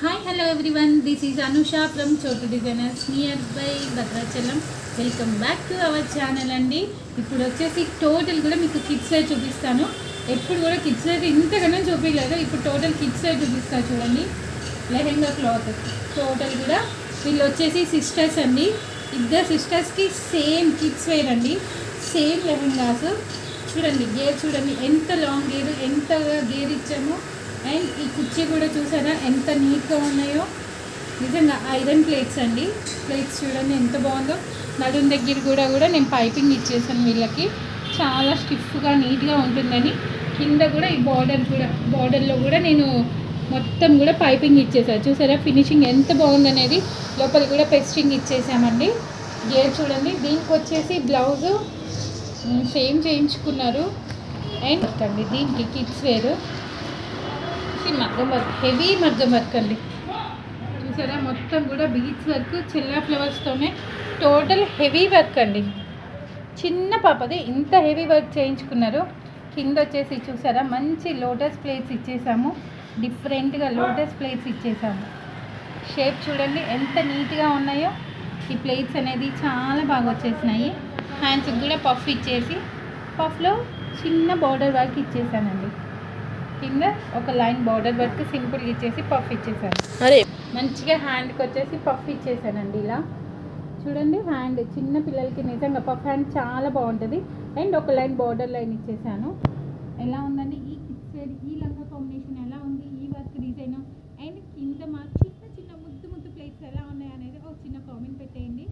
Hi hello everyone, this is Anusha from Chotu designers near by Bhadrachalam. Welcome back to our channel అండి. ఇప్పుడు వచ్చేసి total కూడా మీకు కిడ్స్ వేర్ చూపిస్తాను. ఎప్పుడు కూడా కిడ్స్ వేర్ ఇంతకన్నా చూపించలేదు. ఇప్పుడు టోటల్ కిడ్స్ వేర్ చూపిస్తాను చూడండి. లెహెంగా క్లాత్ టోటల్ కూడా వీళ్ళు వచ్చేసి సిస్టర్స్ అండి. ఇద్దరు సిస్టర్స్కి సేమ్ కిడ్స్ వేర్ అండి, సేమ్ లెహెంగాస్. చూడండి గేర్ చూడండి, ఎంత లాంగ్ గేర్, ఎంత గేర్ ఇచ్చామో. అండ్ ఈ కుర్చీ కూడా చూసారా ఎంత నీట్గా ఉన్నాయో. నిజంగా ఐరన్ ప్లేట్స్ అండి. ప్లేట్స్ చూడండి ఎంత బాగుందో. నడుం దగ్గర కూడా నేను పైపింగ్ ఇచ్చేసాను వీళ్ళకి, చాలా స్టిఫ్గా నీట్గా ఉంటుందని. కింద కూడా ఈ బార్డర్లో కూడా నేను మొత్తం కూడా పైపింగ్ ఇచ్చేసాను. చూసారా ఫినిషింగ్ ఎంత బాగుందనేది. లోపల కూడా పెస్టింగ్ ఇచ్చేసామండి. గేర్ చూడండి. దీనికి వచ్చేసి బ్లౌజు సేమ్ చేయించుకున్నారు. అండ్ అండి దీనికి కిడ్స్ వేరు మగ్గం వర్క్, హెవీ మగ్గం వర్క్ అండి. చూసారా మొత్తం కూడా బీడ్స్ వర్క్, చిల్లా ఫ్లవర్స్తోనే టోటల్ హెవీ వర్క్ అండి. చిన్న పాపది ఇంత హెవీ వర్క్ చేయించుకున్నారు. కింద వచ్చేసి చూసారా మంచి లోటస్ ప్లేట్స్ ఇచ్చేసాము. డిఫరెంట్గా లోటస్ ప్లేట్స్ ఇచ్చేసాము. షేప్ చూడండి ఎంత నీట్గా ఉన్నాయో. ఈ ప్లేట్స్ అనేది చాలా బాగా వచ్చేసినాయి. హ్యాండ్స్కి కూడా పఫ్ ఇచ్చేసి, పఫ్లో చిన్న బార్డర్ వర్క్ ఇచ్చేసానండి. కింద ఒక లైన్ బార్డర్ వర్క్ సింపుల్గా ఇచ్చేసి పఫ్ ఇచ్చేసాను. మంచిగా హ్యాండ్కి వచ్చేసి పఫ్ ఇచ్చేసానండి. ఇలా చూడండి హ్యాండ్ చిన్న పిల్లలకి నిజంగా పఫ్ హ్యాండ్ చాలా బాగుంటుంది. అండ్ ఒక లైన్ బార్డర్ లైన్ ఇచ్చేసాను. ఎలా ఉందండి ఈ కిడ్స్ వేర్, ఈ లంగా కాంబినేషన్ ఎలా ఉంది, ఈ వర్క్ డిజైన్ అండ్ కింద మా చిన్న చిన్న ముద్దు ప్లేట్స్ ఎలా ఉన్నాయి అనేది ఒక చిన్న కామెంట్ పెట్టేయండి.